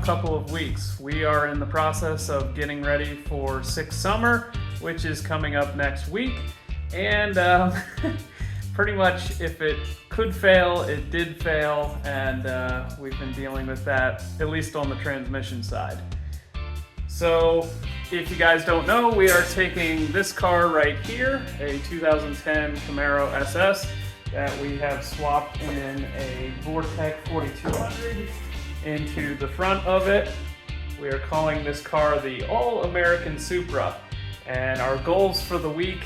couple of weeks. We are in the process of getting ready for Six Summer, which is coming up next week. And pretty much if it could fail, it did fail, and we've been dealing with that, at least on the transmission side. So if you guys don't know, we are taking this car right here, a 2010 Camaro SS that we have swapped in a Vortec 4200 into the front of it. We are calling this car the All-American Supra. And our goals for the week,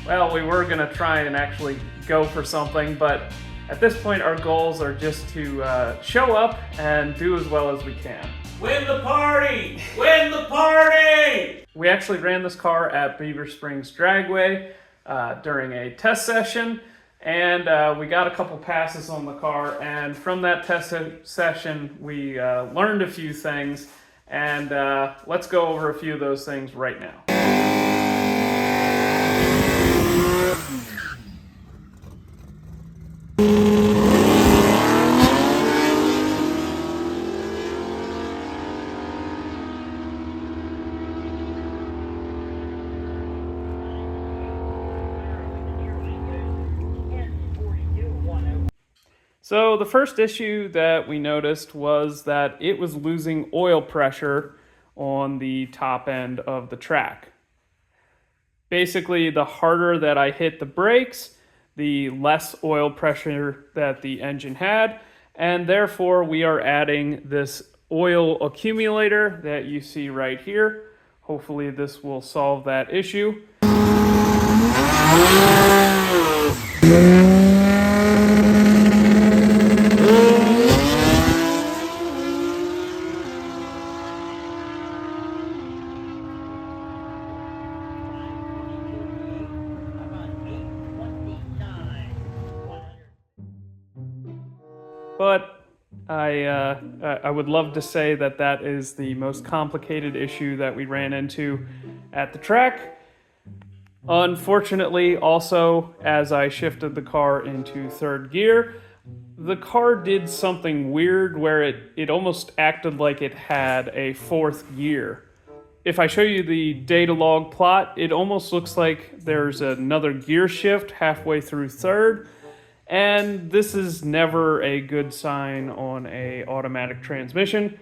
well, we were gonna try and actually go for something, but at this point our goals are just to show up and do as well as we can. Win the party! Win the party! We actually ran this car at Beaver Springs Dragway during a test session, and we got a couple passes on the car, and from that test session we learned a few things, and let's go over a few of those things right now. So the first issue that we noticed was that it was losing oil pressure on the top end of the track. Basically, the harder that I hit the brakes, the less oil pressure that the engine had, and therefore we are adding this oil accumulator that you see right here. Hopefully this will solve that issue. But I would love to say that that is the most complicated issue that we ran into at the track. Unfortunately, also, as I shifted the car into third gear, the car did something weird where it almost acted like it had a fourth gear. If I show you the data log plot, it almost looks like there's another gear shift halfway through third. And this is never a good sign on an automatic transmission.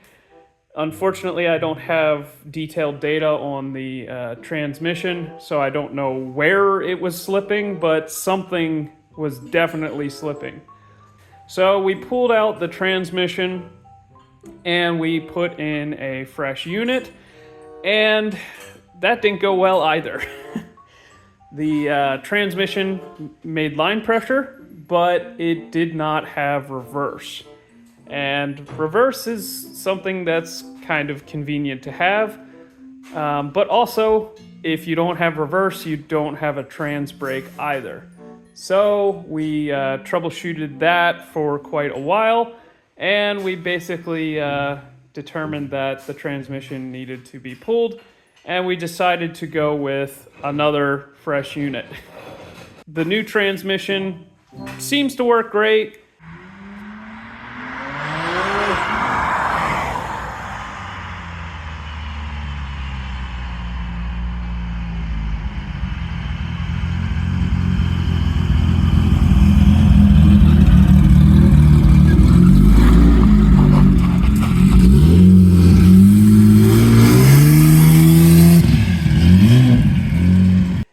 Unfortunately, I don't have detailed data on the transmission, so I don't know where it was slipping, but something was definitely slipping. So we pulled out the transmission and we put in a fresh unit, and that didn't go well either. The transmission made line pressure, but it did not have reverse. And reverse is something that's kind of convenient to have, but also if you don't have reverse, you don't have a trans brake either. So we troubleshooted that for quite a while, and we basically determined that the transmission needed to be pulled, and we decided to go with another fresh unit. The new transmission seems to work great.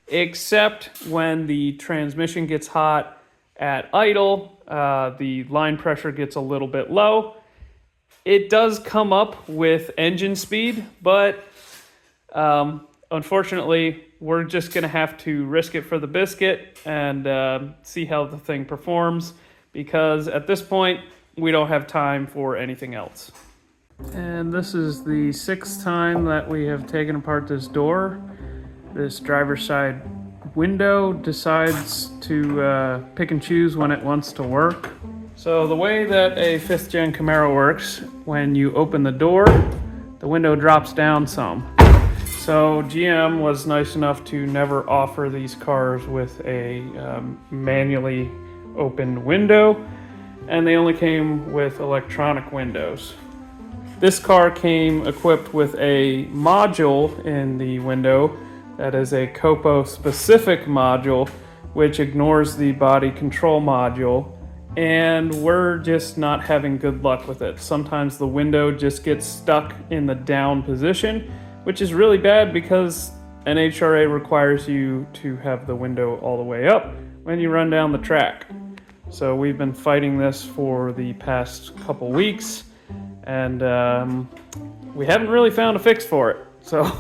Except when the transmission gets hot at idle, the line pressure gets a little bit low. It does come up with engine speed, but unfortunately, we're just going to have to risk it for the biscuit and see how the thing performs, because at this point, we don't have time for anything else. And this is the sixth time that we have taken apart this door. This driver's side window decides to pick and choose when it wants to work. So the way that a 5th gen Camaro works, when you open the door, the window drops down some. So GM was nice enough to never offer these cars with a manually opened window, and they only came with electronic windows. This car came equipped with a module in the window that is a Copo specific module, which ignores the body control module, and we're just not having good luck with it. Sometimes the window just gets stuck in the down position, which is really bad because NHRA requires you to have the window all the way up when you run down the track. So we've been fighting this for the past couple weeks, and we haven't really found a fix for it. So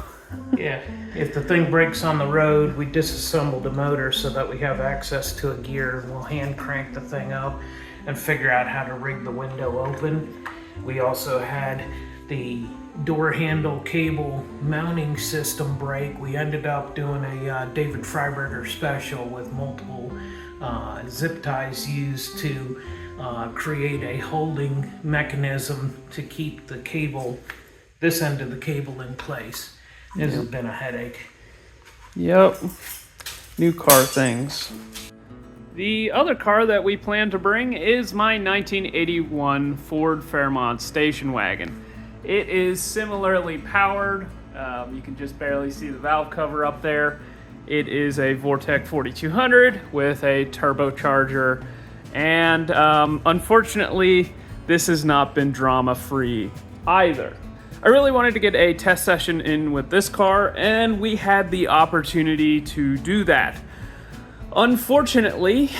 Yeah, if the thing breaks on the road, we disassemble the motor so that we have access to a gear. We'll hand crank the thing up and figure out how to rig the window open. We also had the door handle cable mounting system break. We ended up doing a David Freiberger special with multiple zip ties used to create a holding mechanism to keep the cable, this end of the cable, in place. This has been a headache. Yep, new car things. The other car that we plan to bring is my 1981 Ford Fairmont station wagon. It is similarly powered. You can just barely see the valve cover up there. It is a Vortec 4200 with a turbocharger, and unfortunately, this has not been drama-free either. I really wanted to get a test session in with this car, and we had the opportunity to do that. Unfortunately,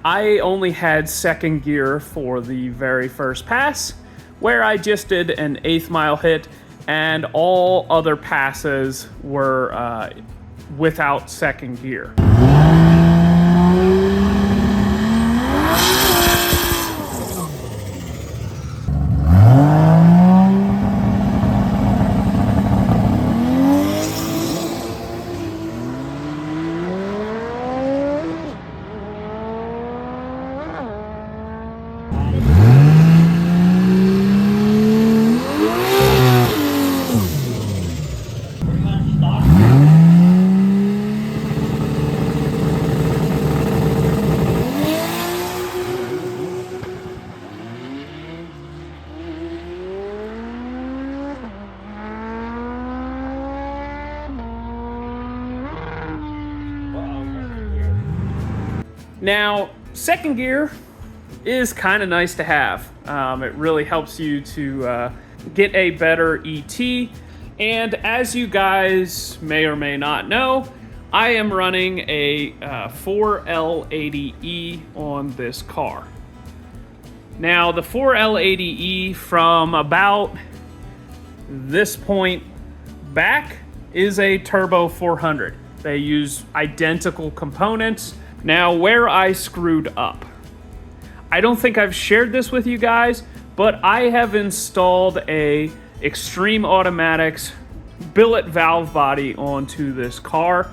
I only had second gear for the very first pass, where I just did an 1/8 mile hit, and all other passes were without second gear. Now, second gear is kind of nice to have. It really helps you to get a better ET. And as you guys may or may not know, I am running a 4L80E on this car. Now, the 4L80E from about this point back is a Turbo 400. They use identical components. Now, where I screwed up, I don't think I've shared this with you guys, but I have installed a Extreme Automatics billet valve body onto this car.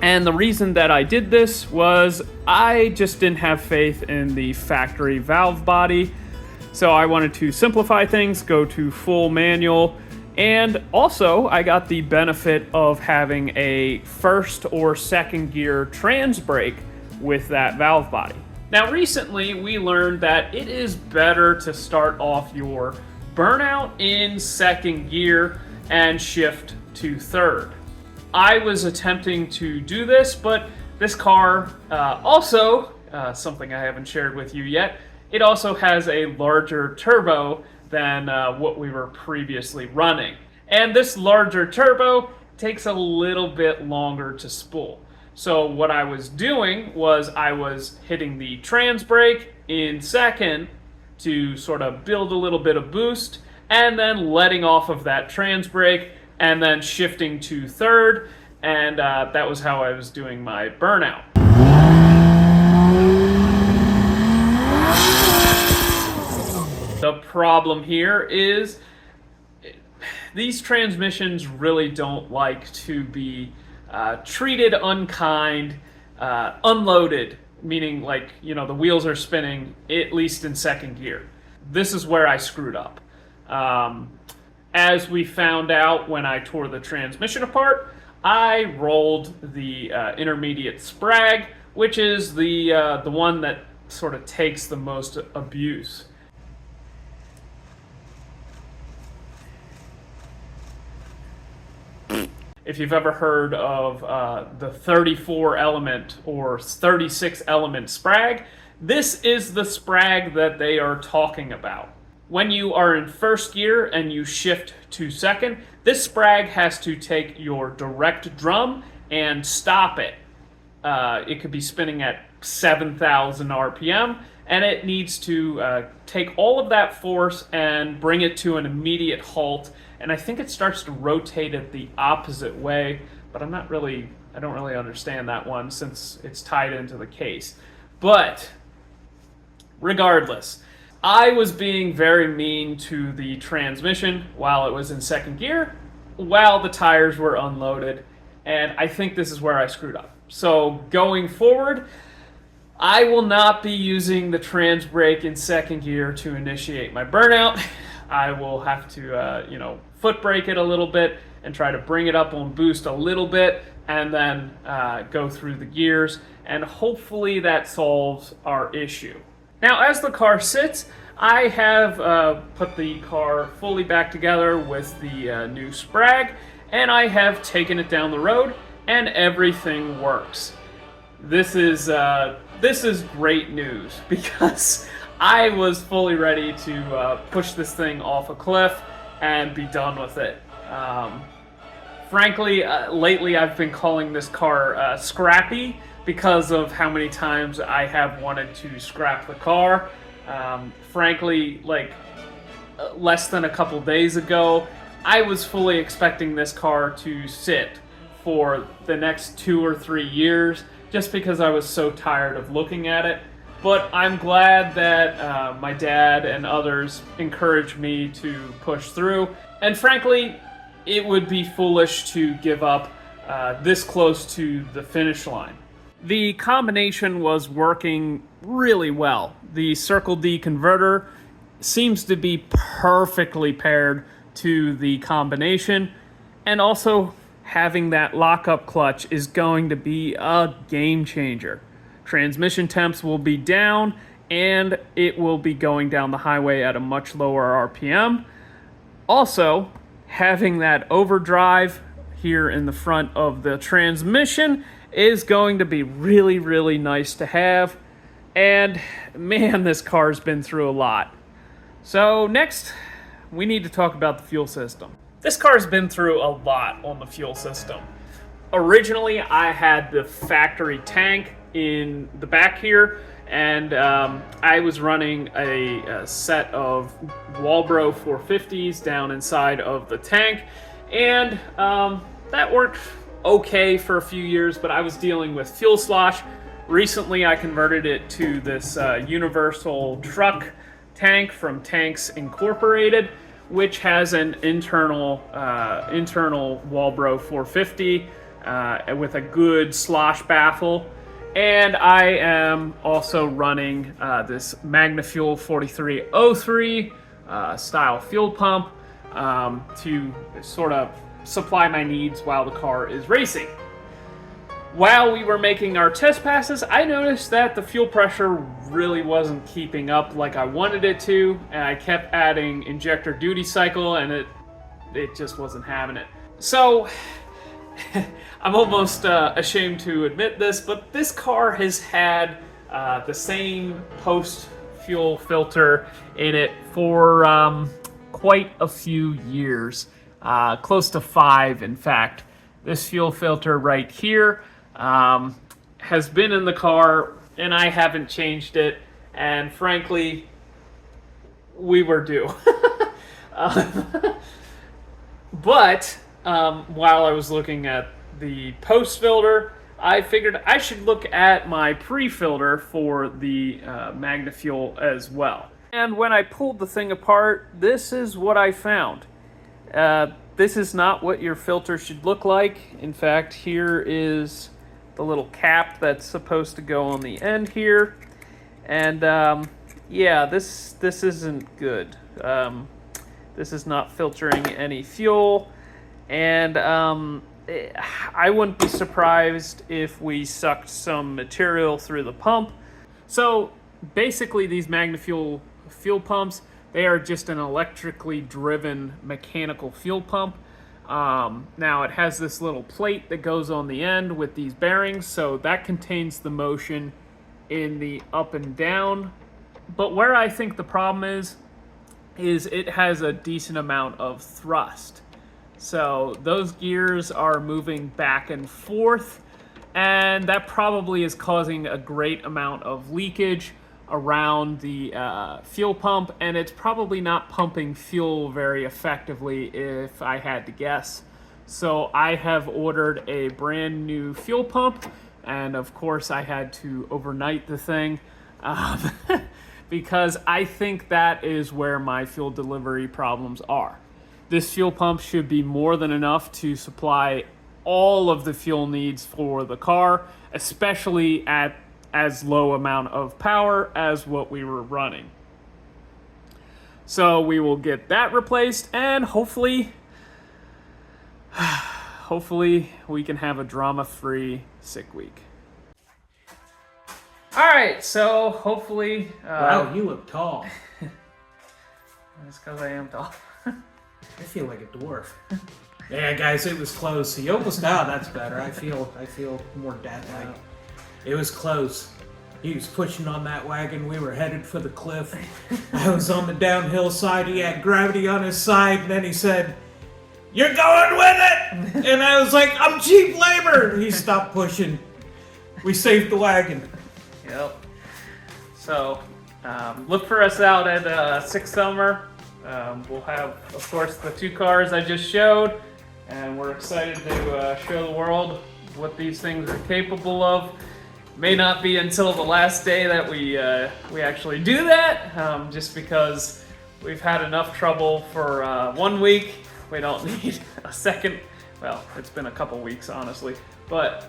And the reason that I did this was I just didn't have faith in the factory valve body. So I wanted to simplify things, go to full manual. And also, I got the benefit of having a first or second gear trans brake with that valve body. Now, recently we learned that it is better to start off your burnout in second gear and shift to third. I was attempting to do this, but this car also, something I haven't shared with you yet, it also has a larger turbo than what we were previously running. And this larger turbo takes a little bit longer to spool. So what I was doing was I was hitting the trans brake in second to sort of build a little bit of boost, and then letting off of that trans brake and then shifting to third, and that was how I was doing my burnout. The problem here is these transmissions really don't like to be treated unkind, unloaded, meaning like, you know, the wheels are spinning, at least in second gear. This is where I screwed up. As we found out when I tore the transmission apart, I rolled the intermediate sprag, which is the one that sort of takes the most abuse. if you've ever heard of the 34 element or 36 element sprag, this is the sprag that they are talking about. When you are in first gear and you shift to second, this sprag has to take your direct drum and stop it. It could be spinning at 7,000 RPM, and it needs to take all of that force and bring it to an immediate halt. And I think it starts to rotate it the opposite way, but I don't really understand that one since it's tied into the case. But regardless, I was being very mean to the transmission while it was in second gear, while the tires were unloaded, and I think this is where I screwed up. So going forward, I will not be using the trans brake in second gear to initiate my burnout. I will have to, foot brake it a little bit and try to bring it up on boost a little bit, and then go through the gears, and hopefully that solves our issue. Now, as the car sits, I have put the car fully back together with the new sprag, and I have taken it down the road, and everything works. This is great news because I was fully ready to push this thing off a cliff and be done with it. Frankly, lately I've been calling this car scrappy because of how many times I have wanted to scrap the car. Frankly, less than a couple days ago, I was fully expecting this car to sit for the next 2 or 3 years just because I was so tired of looking at it. But I'm glad that my dad and others encouraged me to push through. And frankly, it would be foolish to give up this close to the finish line. The combination was working really well. The Circle D converter seems to be perfectly paired to the combination, and also having that lockup clutch is going to be a game changer. Transmission temps will be down, and it will be going down the highway at a much lower RPM. Also, having that overdrive here in the front of the transmission is going to be really, really nice to have. And man, this car's been through a lot. So next, we need to talk about the fuel system. This car's been through a lot on the fuel system. Originally, I had the factory tank in the back here, and I was running a set of Walbro 450s down inside of the tank, and that worked okay for a few years, but I was dealing with fuel slosh. Recently, I converted it to this universal truck tank from Tanks Incorporated, which has an internal Walbro 450 with a good slosh baffle. And I am also running this MagnaFuel 4303 style fuel pump to sort of supply my needs while the car is racing. While we were making our test passes, I noticed that the fuel pressure really wasn't keeping up like I wanted it to, and I kept adding injector duty cycle, and it just wasn't having it. So, I'm almost ashamed to admit this, but this car has had the same post-fuel filter in it for quite a few years, close to 5 in fact. This fuel filter right here has been in the car, and I haven't changed it, and frankly, we were due. But while I was looking at the post filter, I figured I should look at my pre-filter for the MagnaFuel as well. And when I pulled the thing apart, this is what I found. This is not what your filter should look like. In fact, here is the little cap that's supposed to go on the end here. And yeah, this isn't good. This is not filtering any fuel. And I wouldn't be surprised if we sucked some material through the pump. So basically these MagnaFuel fuel pumps, they are just an electrically driven mechanical fuel pump. Now it has this little plate that goes on the end with these bearings, so that contains the motion in the up and down. But where I think the problem is it has a decent amount of thrust. So those gears are moving back and forth, and that probably is causing a great amount of leakage around the fuel pump, and it's probably not pumping fuel very effectively if I had to guess. So I have ordered a brand new fuel pump, and of course I had to overnight the thing because I think that is where my fuel delivery problems are. This fuel pump should be more than enough to supply all of the fuel needs for the car, especially at as low amount of power as what we were running. So we will get that replaced, and hopefully we can have a drama-free sick week. All right, so hopefully Wow, you look tall. that's because I am tall. I feel like a dwarf. Yeah, guys, it was close. He almost that's better. I feel more dad-like. It was close. He was pushing on that wagon. We were headed for the cliff. I was on the downhill side. He had gravity on his side, and then he said, "You're going with it!" And I was like, "I'm cheap labor!" He stopped pushing. We saved the wagon. Yep. So look for us out at Six Summer. We'll have, of course, the two cars I just showed, and we're excited to show the world what these things are capable of. May not be until the last day that we actually do that, just because we've had enough trouble for 1 week. We don't need a second. Well, it's been a couple weeks, honestly. But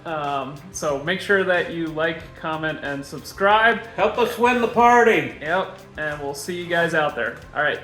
so make sure that you like, comment, and subscribe. Help us win the party. Yep, and we'll see you guys out there. All right.